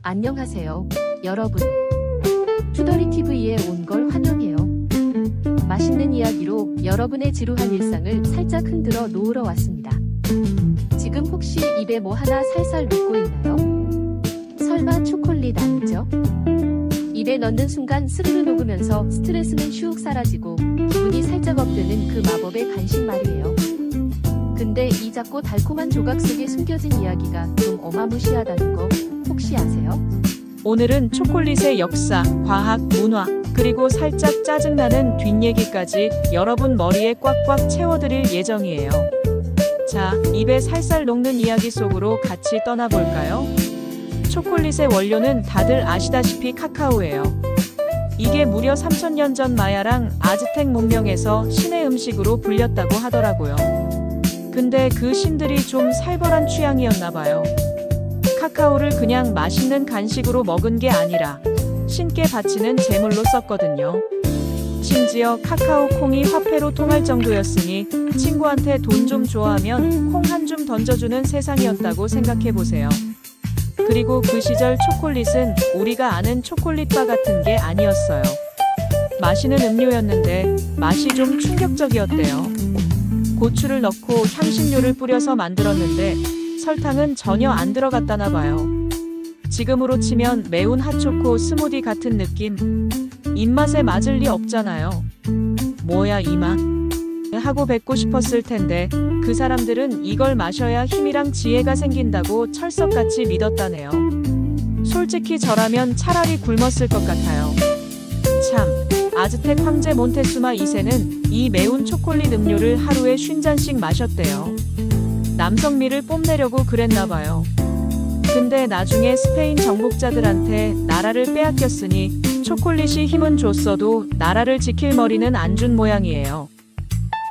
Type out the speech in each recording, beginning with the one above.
안녕하세요, 여러분. 푸더리TV에 온 걸 환영해요. 맛있는 이야기로 여러분의 지루한 일상을 살짝 흔들어 놓으러 왔습니다. 지금 혹시 입에 뭐 하나 살살 녹고 있나요? 설마 초콜릿 아니죠? 입에 넣는 순간 스르르 녹으면서 스트레스는 슉 사라지고 기분이 살짝 업되는 그 마법의 간식 말이에요. 근데 이 작고 달콤한 조각 속에 숨겨진 이야기가 좀 어마무시하다는 거 혹시 아세요? 오늘은 초콜릿의 역사, 과학, 문화, 그리고 살짝 짜증나는 뒷얘기까지 여러분 머리에 꽉꽉 채워드릴 예정이에요. 자, 입에 살살 녹는 이야기 속으로 같이 떠나볼까요? 초콜릿의 원료는 다들 아시다시피 카카오예요. 이게 무려 3000년 전 마야랑 아즈텍 문명에서 신의 음식으로 불렸다고 하더라고요. 근데 그 신들이 좀 살벌한 취향이었나봐요. 카카오를 그냥 맛있는 간식으로 먹은 게 아니라 신께 바치는 제물로 썼거든요. 심지어 카카오 콩이 화폐로 통할 정도였으니 친구한테 돈 좀 좋아하면 콩 한 줌 던져주는 세상이었다고 생각해보세요. 그리고 그 시절 초콜릿은 우리가 아는 초콜릿바 같은 게 아니었어요. 마시는 음료였는데 맛이 좀 충격적이었대요. 고추를 넣고 향신료를 뿌려서 만들었는데 설탕은 전혀 안 들어갔다나 봐요. 지금으로 치면 매운 핫초코 스무디 같은 느낌? 입맛에 맞을 리 없잖아요. 뭐야 이 맛? 하고 뱉고 싶었을 텐데 그 사람들은 이걸 마셔야 힘이랑 지혜가 생긴다고 철석같이 믿었다네요. 솔직히 저라면 차라리 굶었을 것 같아요. 참, 아즈텍 황제 몬테수마 2세는 이 매운 초콜릿 음료를 하루에 50잔씩 마셨대요. 남성미를 뽐내려고 그랬나봐요. 근데 나중에 스페인 정복자들한테 나라를 빼앗겼으니 초콜릿이 힘은 줬어도 나라를 지킬 머리는 안 준 모양이에요.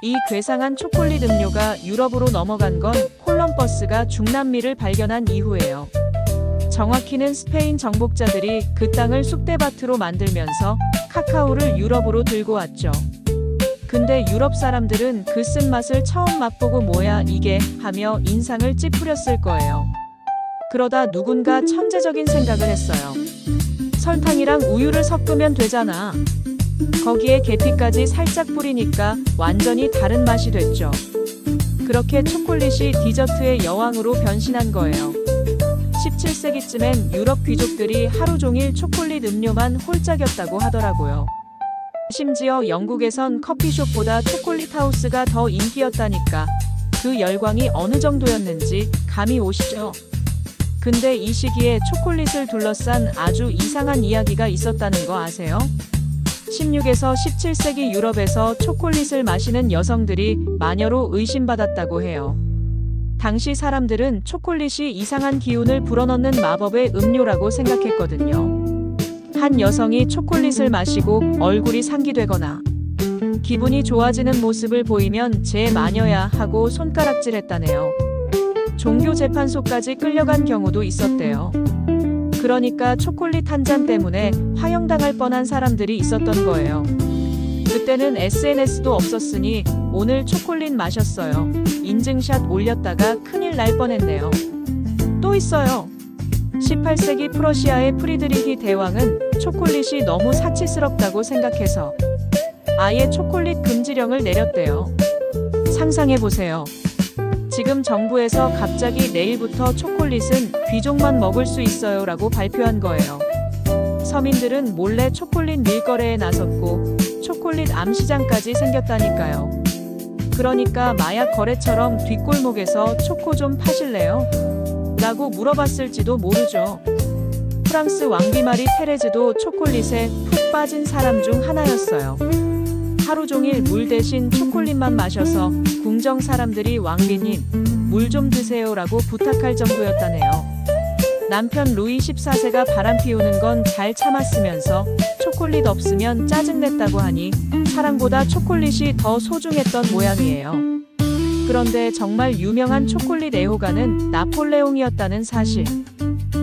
이 괴상한 초콜릿 음료가 유럽으로 넘어간 건 콜럼버스가 중남미를 발견한 이후예요. 정확히는 스페인 정복자들이 그 땅을 쑥대밭으로 만들면서 카카오를 유럽으로 들고 왔죠. 근데 유럽 사람들은 그 쓴맛을 처음 맛보고 뭐야 이게 하며 인상을 찌푸렸을 거예요. 그러다 누군가 천재적인 생각을 했어요. 설탕이랑 우유를 섞으면 되잖아. 거기에 계피까지 살짝 뿌리니까 완전히 다른 맛이 됐죠. 그렇게 초콜릿이 디저트의 여왕으로 변신한 거예요. 17세기쯤엔 유럽 귀족들이 하루 종일 초콜릿 음료만 홀짝였다고 하더라고요. 심지어 영국에선 커피숍보다 초콜릿 하우스가 더 인기였다니까 그 열광이 어느 정도였는지 감이 오시죠? 근데 이 시기에 초콜릿을 둘러싼 아주 이상한 이야기가 있었다는 거 아세요? 16에서 17세기 유럽에서 초콜릿을 마시는 여성들이 마녀로 의심받았다고 해요. 당시 사람들은 초콜릿이 이상한 기운을 불어넣는 마법의 음료라고 생각했거든요. 한 여성이 초콜릿을 마시고 얼굴이 상기되거나 기분이 좋아지는 모습을 보이면 제 마녀야 하고 손가락질했다네요. 종교재판소까지 끌려간 경우도 있었대요. 그러니까 초콜릿 한 잔 때문에 화형당할 뻔한 사람들이 있었던 거예요. 그때는 SNS도 없었으니 오늘 초콜릿 마셨어요. 인증샷 올렸다가 큰일 날 뻔했네요. 또 있어요. 18세기 프러시아의 프리드리히 대왕은 초콜릿이 너무 사치스럽다고 생각해서 아예 초콜릿 금지령을 내렸대요. 상상해보세요. 지금 정부에서 갑자기 내일부터 초콜릿은 귀족만 먹을 수 있어요 라고 발표한 거예요. 서민들은 몰래 초콜릿 밀거래에 나섰고 초콜릿 암시장까지 생겼다니까요. 그러니까 마약 거래처럼 뒷골목에서 초코 좀 파실래요? 라고 물어봤을지도 모르죠. 프랑스 왕비 마리 테레즈도 초콜릿에 푹 빠진 사람 중 하나였어요. 하루 종일 물 대신 초콜릿만 마셔서 궁정 사람들이 왕비님, 물 좀 드세요 라고 부탁할 정도였다네요. 남편 루이 14세가 바람 피우는 건 잘 참았으면서 초콜릿 없으면 짜증냈다고 하니 사랑보다 초콜릿이 더 소중했던 모양이에요. 그런데 정말 유명한 초콜릿 애호가는 나폴레옹이었다는 사실.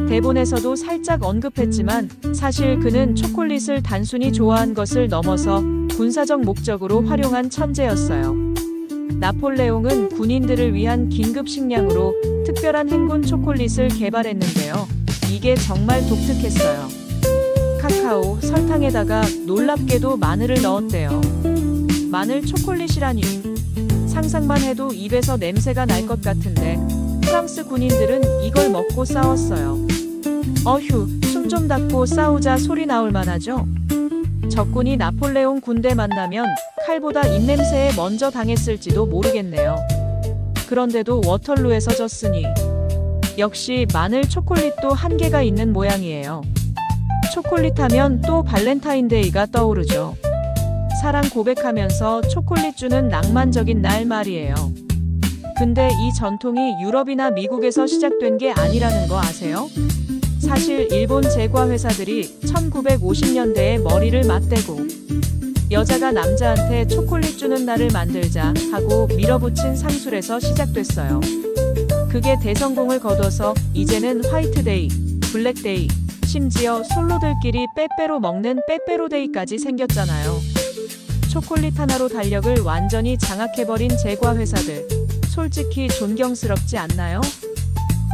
대본에서도 살짝 언급했지만 사실 그는 초콜릿을 단순히 좋아한 것을 넘어서 군사적 목적으로 활용한 천재였어요. 나폴레옹은 군인들을 위한 긴급 식량으로 특별한 행군 초콜릿을 개발했는데요. 이게 정말 독특했어요. 카카오, 설탕에다가 놀랍게도 마늘을 넣었대요. 마늘 초콜릿이라니. 상상만 해도 입에서 냄새가 날 것 같은데 프랑스 군인들은 이걸 먹고 싸웠어요. 어휴, 숨 좀 닫고 싸우자 소리 나올 만하죠? 적군이 나폴레옹 군대 만나면 칼보다 입냄새에 먼저 당했을지도 모르겠네요. 그런데도 워털루에서 졌으니. 역시 마늘 초콜릿도 한계가 있는 모양이에요. 초콜릿 하면 또 발렌타인데이가 떠오르죠. 사랑 고백하면서 초콜릿 주는 낭만적인 날 말이에요. 근데 이 전통이 유럽이나 미국에서 시작된 게 아니라는 거 아세요? 사실 일본 제과 회사들이 1950년대에 머리를 맞대고 여자가 남자한테 초콜릿 주는 날을 만들자 하고 밀어붙인 상술에서 시작됐어요. 그게 대성공을 거둬서 이제는 화이트데이, 블랙데이, 심지어 솔로들끼리 빼빼로 먹는 빼빼로데이까지 생겼잖아요. 초콜릿 하나로 달력을 완전히 장악해버린 제과 회사들, 솔직히 존경스럽지 않나요?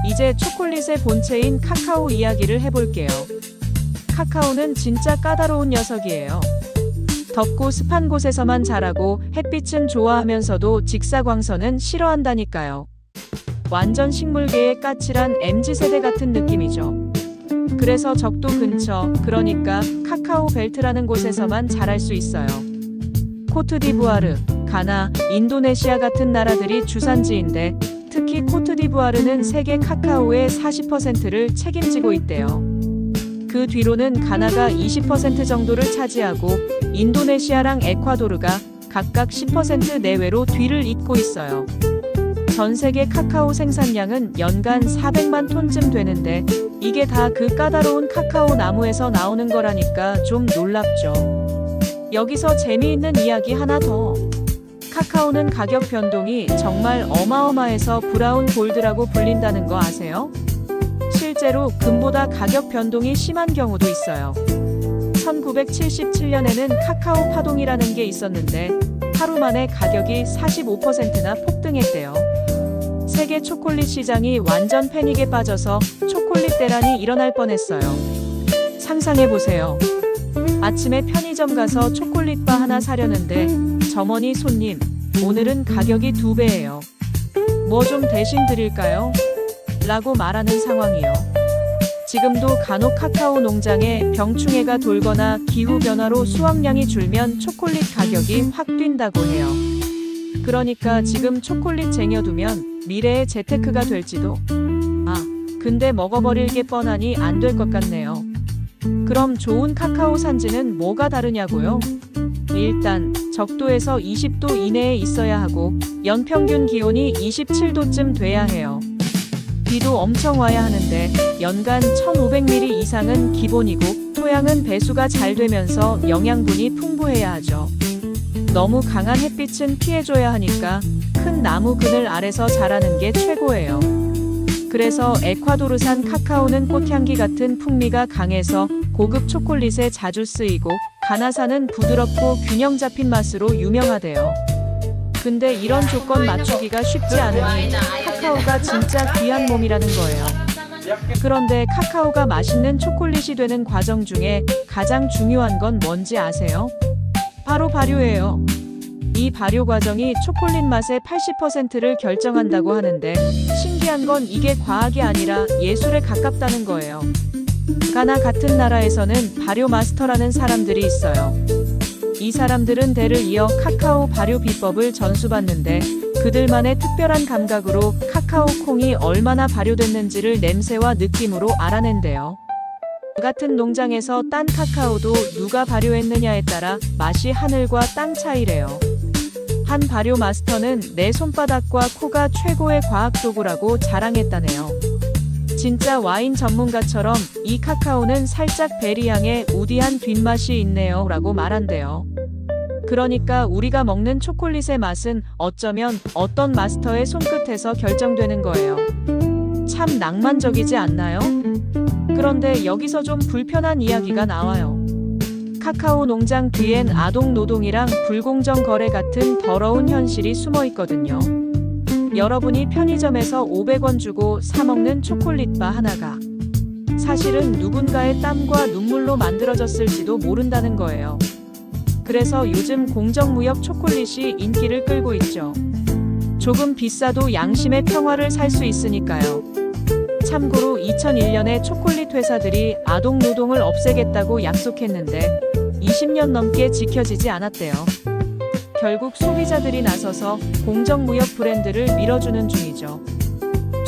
이제 초콜릿의 본체인 카카오 이야기를 해볼게요. 카카오는 진짜 까다로운 녀석이에요. 덥고 습한 곳에서만 자라고 햇빛은 좋아하면서도 직사광선은 싫어한다니까요. 완전 식물계의 까칠한 MZ세대 같은 느낌이죠. 그래서 적도 근처, 그러니까 카카오 벨트라는 곳에서만 자랄 수 있어요. 코트디부아르, 가나, 인도네시아 같은 나라들이 주산지인데 특히 코트디부아르는 세계 카카오의 40%를 책임지고 있대요. 그 뒤로는 가나가 20% 정도를 차지하고 인도네시아랑 에콰도르가 각각 10% 내외로 뒤를 잇고 있어요. 전 세계 카카오 생산량은 연간 400만 톤쯤 되는데 이게 다 그 까다로운 카카오 나무에서 나오는 거라니까 좀 놀랍죠. 여기서 재미있는 이야기 하나 더. 카카오는 가격 변동이 정말 어마어마해서 브라운 골드라고 불린다는 거 아세요? 실제로 금보다 가격 변동이 심한 경우도 있어요. 1977년에는 카카오 파동이라는 게 있었는데 하루 만에 가격이 45%나 폭등했대요. 세계 초콜릿 시장이 완전 패닉에 빠져서 초콜릿 대란이 일어날 뻔했어요. 상상해보세요. 아침에 편의점 가서 초콜릿바 하나 사려는데 점원이 손님, 오늘은 가격이 2배예요. 뭐 좀 대신 드릴까요? 라고 말하는 상황이요. 지금도 간혹 카카오 농장에 병충해가 돌거나 기후변화로 수확량이 줄면 초콜릿 가격이 확 뛴다고 해요. 그러니까 지금 초콜릿 쟁여두면 미래의 재테크가 될지도. 근데 먹어버릴 게 뻔하니 안 될 것 같네요. 그럼 좋은 카카오 산지는 뭐가 다르냐고요? 일단 적도에서 20도 이내에 있어야 하고 연평균 기온이 27도쯤 돼야 해요. 비도 엄청 와야 하는데 연간 1500mm 이상은 기본이고 토양은 배수가 잘 되면서 영양분이 풍부해야 하죠. 너무 강한 햇빛은 피해줘야 하니까 큰 나무 그늘 아래서 자라는 게 최고예요. 그래서 에콰도르산 카카오는 꽃향기 같은 풍미가 강해서 고급 초콜릿에 자주 쓰이고 가나산은 부드럽고 균형 잡힌 맛으로 유명하대요. 근데 이런 조건 맞추기가 쉽지 않으니 카카오가 진짜 귀한 몸이라는 거예요. 그런데 카카오가 맛있는 초콜릿이 되는 과정 중에 가장 중요한 건 뭔지 아세요? 바로 발효예요. 이 발효 과정이 초콜릿 맛의 80%를 결정한다고 하는데 신기한 건 이게 과학이 아니라 예술에 가깝다는 거예요. 가나 같은 나라에서는 발효 마스터라는 사람들이 있어요. 이 사람들은 대를 이어 카카오 발효 비법을 전수받는데 그들만의 특별한 감각으로 카카오 콩이 얼마나 발효됐는지를 냄새와 느낌으로 알아낸대요. 같은 농장에서 딴 카카오도 누가 발효했느냐에 따라 맛이 하늘과 땅 차이래요. 한 발효 마스터는 내 손바닥과 코가 최고의 과학 도구라고 자랑했다네요. 진짜 와인 전문가처럼 이 카카오는 살짝 베리향의 우디한 뒷맛이 있네요 라고 말한대요. 그러니까 우리가 먹는 초콜릿의 맛은 어쩌면 어떤 마스터의 손끝에서 결정되는 거예요. 참 낭만적이지 않나요? 그런데 여기서 좀 불편한 이야기가 나와요. 카카오 농장 뒤엔 아동 노동이랑 불공정 거래 같은 더러운 현실이 숨어 있거든요. 여러분이 편의점에서 500원 주고 사 먹는 초콜릿바 하나가 사실은 누군가의 땀과 눈물로 만들어졌을지도 모른다는 거예요. 그래서 요즘 공정무역 초콜릿이 인기를 끌고 있죠. 조금 비싸도 양심의 평화를 살 수 있으니까요. 참고로 2001년에 초콜릿 회사들이 아동 노동을 없애겠다고 약속했는데 20년 넘게 지켜지지 않았대요. 결국 소비자들이 나서서 공정무역 브랜드를 밀어주는 중이죠.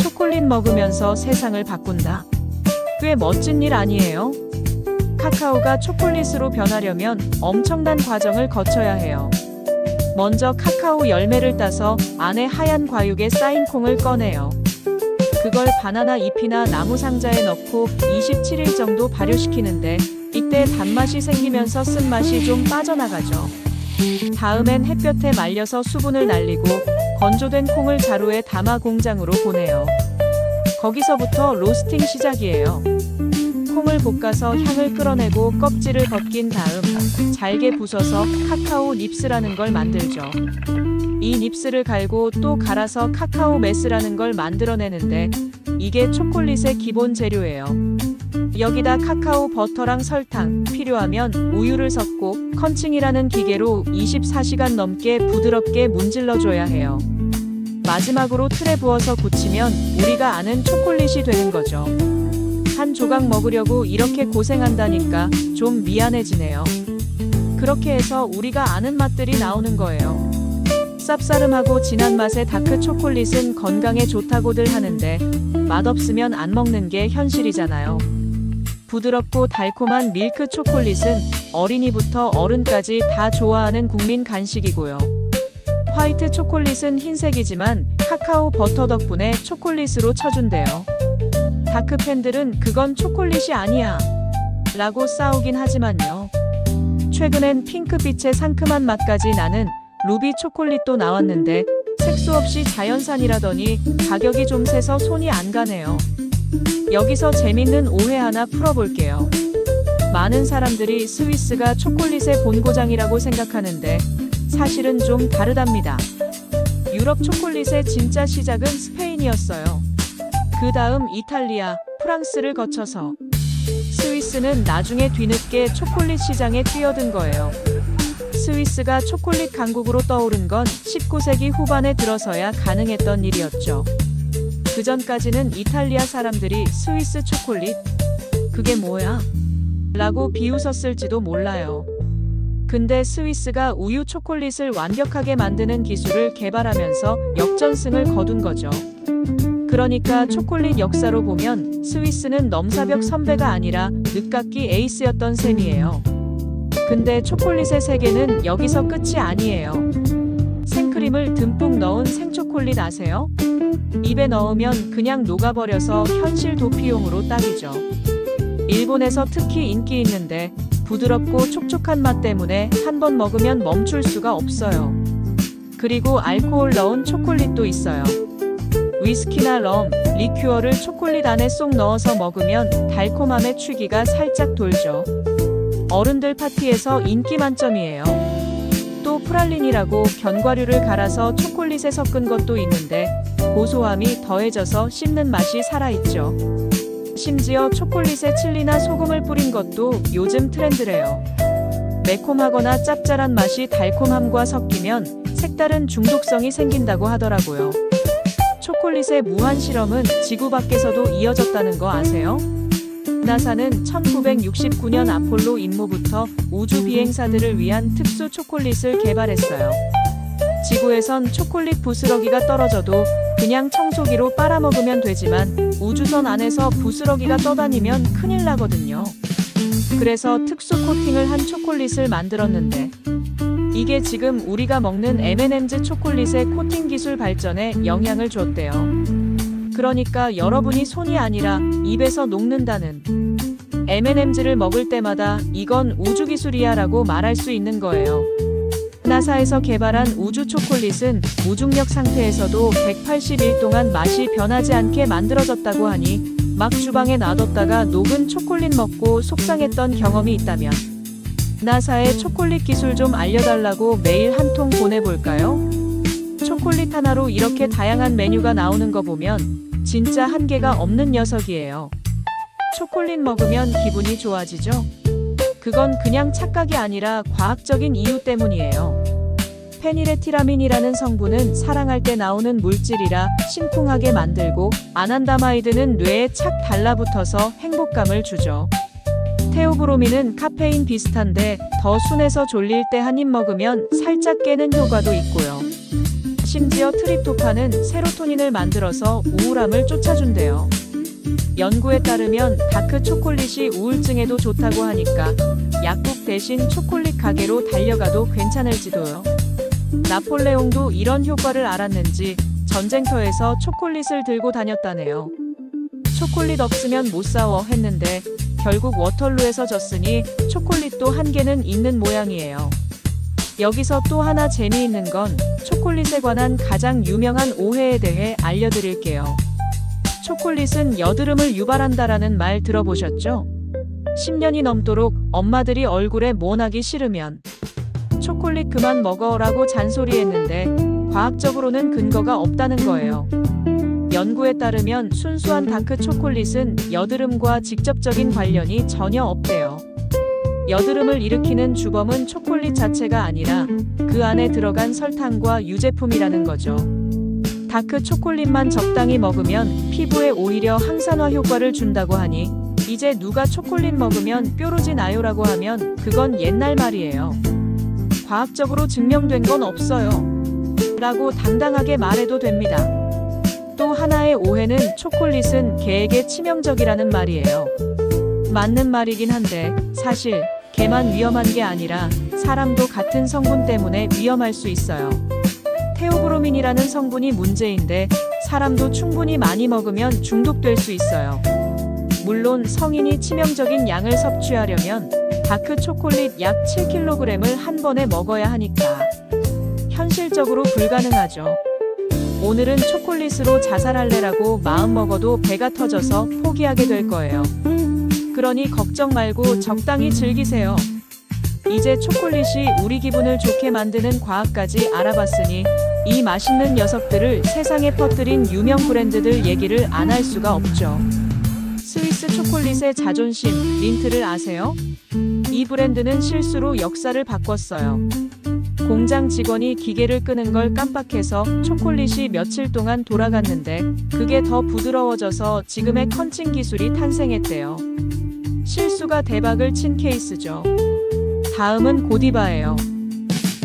초콜릿 먹으면서 세상을 바꾼다. 꽤 멋진 일 아니에요? 카카오가 초콜릿으로 변하려면 엄청난 과정을 거쳐야 해요. 먼저 카카오 열매를 따서 안에 하얀 과육에 쌓인 콩을 꺼내요. 그걸 바나나 잎이나 나무 상자에 넣고 27일 정도 발효시키는데 이때 단맛이 생기면서 쓴맛이 좀 빠져나가죠. 다음엔 햇볕에 말려서 수분을 날리고 건조된 콩을 자루에 담아 공장으로 보내요. 거기서부터 로스팅 시작이에요. 콩을 볶아서 향을 끌어내고 껍질을 벗긴 다음 잘게 부숴서 카카오 닙스라는 걸 만들죠. 이 닙스를 갈고 또 갈아서 카카오 메스라는 걸 만들어내는데 이게 초콜릿의 기본 재료예요. 여기다 카카오 버터랑 설탕, 필요하면 우유를 섞고 컨칭이라는 기계로 24시간 넘게 부드럽게 문질러줘야 해요. 마지막으로 틀에 부어서 굳히면 우리가 아는 초콜릿이 되는 거죠. 한 조각 먹으려고 이렇게 고생한다니까 좀 미안해지네요. 그렇게 해서 우리가 아는 맛들이 나오는 거예요. 쌉싸름하고 진한 맛의 다크 초콜릿은 건강에 좋다고들 하는데 맛없으면 안 먹는 게 현실이잖아요. 부드럽고 달콤한 밀크 초콜릿은 어린이부터 어른까지 다 좋아하는 국민 간식이고요. 화이트 초콜릿은 흰색이지만 카카오 버터 덕분에 초콜릿으로 쳐준대요. 다크 팬들은 그건 초콜릿이 아니야 라고 싸우긴 하지만요. 최근엔 핑크빛의 상큼한 맛까지 나는 루비 초콜릿도 나왔는데 색소 없이 자연산이라더니 가격이 좀 세서 손이 안 가네요. 여기서 재밌는 오해 하나 풀어볼게요. 많은 사람들이 스위스가 초콜릿의 본고장이라고 생각하는데 사실은 좀 다르답니다. 유럽 초콜릿의 진짜 시작은 스페인이었어요. 그 다음 이탈리아, 프랑스를 거쳐서 스위스는 나중에 뒤늦게 초콜릿 시장에 뛰어든 거예요. 스위스가 초콜릿 강국으로 떠오른 건 19세기 후반에 들어서야 가능했던 일이었죠. 그 전까지는 이탈리아 사람들이 스위스 초콜릿? 그게 뭐야? 라고 비웃었을지도 몰라요. 근데 스위스가 우유 초콜릿을 완벽하게 만드는 기술을 개발하면서 역전승을 거둔 거죠. 그러니까 초콜릿 역사로 보면 스위스는 넘사벽 선배가 아니라 늦깎이 에이스였던 셈이에요. 근데 초콜릿의 세계는 여기서 끝이 아니에요. 생크림을 듬뿍 넣은 생초콜릿 아세요? 입에 넣으면 그냥 녹아버려서 현실 도피용으로 딱이죠. 일본에서 특히 인기 있는데 부드럽고 촉촉한 맛 때문에 한 번 먹으면 멈출 수가 없어요. 그리고 알코올 넣은 초콜릿도 있어요. 위스키나 럼, 리큐어를 초콜릿 안에 쏙 넣어서 먹으면 달콤함의 취기가 살짝 돌죠. 어른들 파티에서 인기 만점이에요. 또 프랄린이라고 견과류를 갈아서 초콜릿에 섞은 것도 있는데 고소함이 더해져서 씹는 맛이 살아있죠. 심지어 초콜릿에 칠리나 소금을 뿌린 것도 요즘 트렌드래요. 매콤하거나 짭짤한 맛이 달콤함과 섞이면 색다른 중독성이 생긴다고 하더라고요. 초콜릿의 무한 실험은 지구 밖에서도 이어졌다는 거 아세요? 나사는 1969년 아폴로 임무부터 우주 비행사들을 위한 특수 초콜릿을 개발했어요. 지구에선 초콜릿 부스러기가 떨어져도 그냥 청소기로 빨아먹으면 되지만 우주선 안에서 부스러기가 떠다니면 큰일 나거든요. 그래서 특수 코팅을 한 초콜릿을 만들었는데 이게 지금 우리가 먹는 M&M's 초콜릿의 코팅 기술 발전에 영향을 줬대요. 그러니까 여러분이 손이 아니라 입에서 녹는다는 M&M's를 먹을 때마다 이건 우주 기술이야 라고 말할 수 있는 거예요. 나사에서 개발한 우주 초콜릿은 무중력 상태에서도 180일 동안 맛이 변하지 않게 만들어졌다고 하니 막 주방에 놔뒀다가 녹은 초콜릿 먹고 속상했던 경험이 있다면 나사의 초콜릿 기술 좀 알려달라고 메일 한 통 보내볼까요? 초콜릿 하나로 이렇게 다양한 메뉴가 나오는 거 보면 진짜 한계가 없는 녀석이에요. 초콜릿 먹으면 기분이 좋아지죠? 그건 그냥 착각이 아니라 과학적인 이유 때문이에요. 페니레티라민이라는 성분은 사랑할 때 나오는 물질이라 심쿵하게 만들고, 아난다마이드는 뇌에 착 달라붙어서 행복감을 주죠. 테오브로민은 카페인 비슷한데 더 순해서 졸릴 때 한 입 먹으면 살짝 깨는 효과도 있고요. 심지어 트립토판은 세로토닌을 만들어서 우울함을 쫓아준대요. 연구에 따르면 다크 초콜릿이 우울증에도 좋다고 하니까 약국 대신 초콜릿 가게로 달려가도 괜찮을지도요. 나폴레옹도 이런 효과를 알았는지 전쟁터에서 초콜릿을 들고 다녔다네요. 초콜릿 없으면 못 싸워 했는데 결국 워털루에서 졌으니 초콜릿도 한계는 있는 모양이에요. 여기서 또 하나 재미있는 건 초콜릿에 관한 가장 유명한 오해에 대해 알려드릴게요. 초콜릿은 여드름을 유발한다라는 말 들어보셨죠? 10년이 넘도록 엄마들이 얼굴에 모나기 싫으면 초콜릿 그만 먹어라고 잔소리했는데 과학적으로는 근거가 없다는 거예요. 연구에 따르면 순수한 다크 초콜릿은 여드름과 직접적인 관련이 전혀 없대요. 여드름을 일으키는 주범은 초콜릿 자체가 아니라 그 안에 들어간 설탕과 유제품이라는 거죠. 다크 초콜릿만 적당히 먹으면 피부에 오히려 항산화 효과를 준다고 하니 이제 누가 초콜릿 먹으면 뾰루지 나요라고 하면 그건 옛날 말이에요. 과학적으로 증명된 건 없어요. 라고 당당하게 말해도 됩니다. 또 하나의 오해는 초콜릿은 개에게 치명적이라는 말이에요. 맞는 말이긴 한데 사실 개만 위험한 게 아니라 사람도 같은 성분 때문에 위험할 수 있어요. 테오브로민이라는 성분이 문제인데 사람도 충분히 많이 먹으면 중독될 수 있어요. 물론 성인이 치명적인 양을 섭취하려면 다크 초콜릿 약 7kg을 한 번에 먹어야 하니까 현실적으로 불가능하죠. 오늘은 초콜릿으로 자살할래라고 마음먹어도 배가 터져서 포기하게 될 거예요. 그러니 걱정 말고 적당히 즐기세요. 이제 초콜릿이 우리 기분을 좋게 만드는 과학까지 알아봤으니 이 맛있는 녀석들을 세상에 퍼뜨린 유명 브랜드들 얘기를 안 할 수가 없죠. 스위스 초콜릿의 자존심, 린트를 아세요? 이 브랜드는 실수로 역사를 바꿨어요. 공장 직원이 기계를 끄는 걸 깜빡해서 초콜릿이 며칠 동안 돌아갔는데 그게 더 부드러워져서 지금의 컨칭 기술이 탄생했대요. 실수가 대박을 친 케이스죠. 다음은 고디바예요.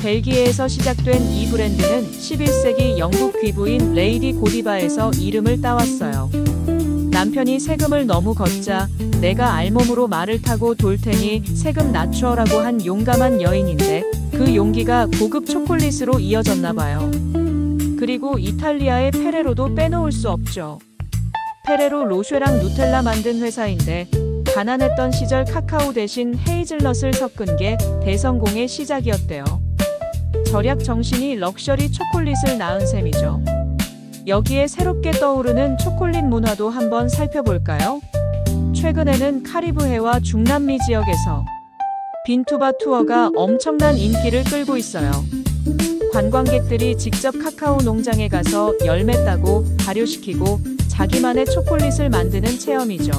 벨기에에서 시작된 이 브랜드는 11세기 영국 귀부인 레이디 고디바에서 이름을 따왔어요. 남편이 세금을 너무 걷자 내가 알몸으로 말을 타고 돌 테니 세금 낮춰라고 한 용감한 여인인데 그 용기가 고급 초콜릿으로 이어졌나 봐요. 그리고 이탈리아의 페레로도 빼놓을 수 없죠. 페레로 로쉐랑 누텔라 만든 회사인데 가난했던 시절 카카오 대신 헤이즐넛을 섞은 게 대성공의 시작이었대요. 절약 정신이 럭셔리 초콜릿을 낳은 셈이죠. 여기에 새롭게 떠오르는 초콜릿 문화도 한번 살펴볼까요? 최근에는 카리브해와 중남미 지역에서 빈투바 투어가 엄청난 인기를 끌고 있어요. 관광객들이 직접 카카오 농장에 가서 열매 따고 발효시키고 자기만의 초콜릿을 만드는 체험이죠.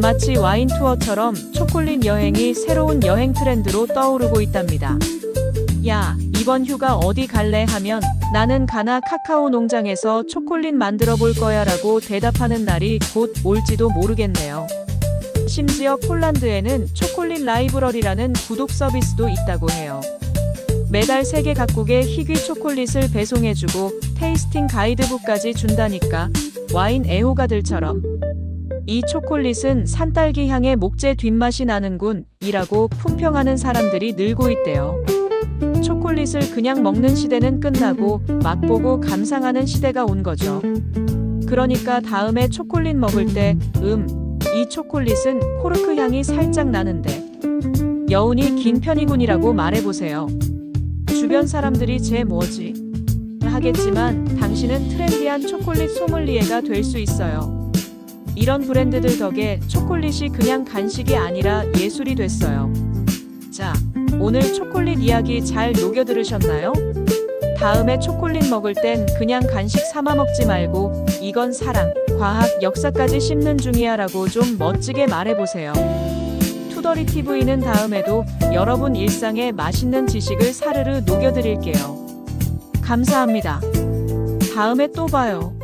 마치 와인 투어처럼 초콜릿 여행이 새로운 여행 트렌드로 떠오르고 있답니다. 야, 이번 휴가 어디 갈래 하면 나는 가나 카카오 농장에서 초콜릿 만들어 볼 거야 라고 대답하는 날이 곧 올지도 모르겠네요. 심지어 폴란드에는 초콜릿 라이브러리라는 구독 서비스도 있다고 해요. 매달 세계 각국의 희귀 초콜릿을 배송해주고 테이스팅 가이드북까지 준다니까 와인 애호가들처럼 이 초콜릿은 산딸기 향의 목재 뒷맛이 나는군 이라고 품평하는 사람들이 늘고 있대요. 초콜릿을 그냥 먹는 시대는 끝나고 맛보고 감상하는 시대가 온 거죠. 그러니까 다음에 초콜릿 먹을 때 이 초콜릿은 코르크 향이 살짝 나는데 여운이 긴 편이군이라고 말해보세요. 주변 사람들이 쟤 뭐지? 하겠지만 당신은 트렌디한 초콜릿 소믈리에가 될 수 있어요. 이런 브랜드들 덕에 초콜릿이 그냥 간식이 아니라 예술이 됐어요. 자, 오늘 초콜릿 이야기 잘 녹여 들으셨나요? 다음에 초콜릿 먹을 땐 그냥 간식 삼아 먹지 말고 이건 사랑, 과학, 역사까지 씹는 중이야 라고 좀 멋지게 말해보세요. 투더리 TV는 다음에도 여러분 일상에 맛있는 지식을 사르르 녹여드릴게요. 감사합니다. 다음에 또 봐요.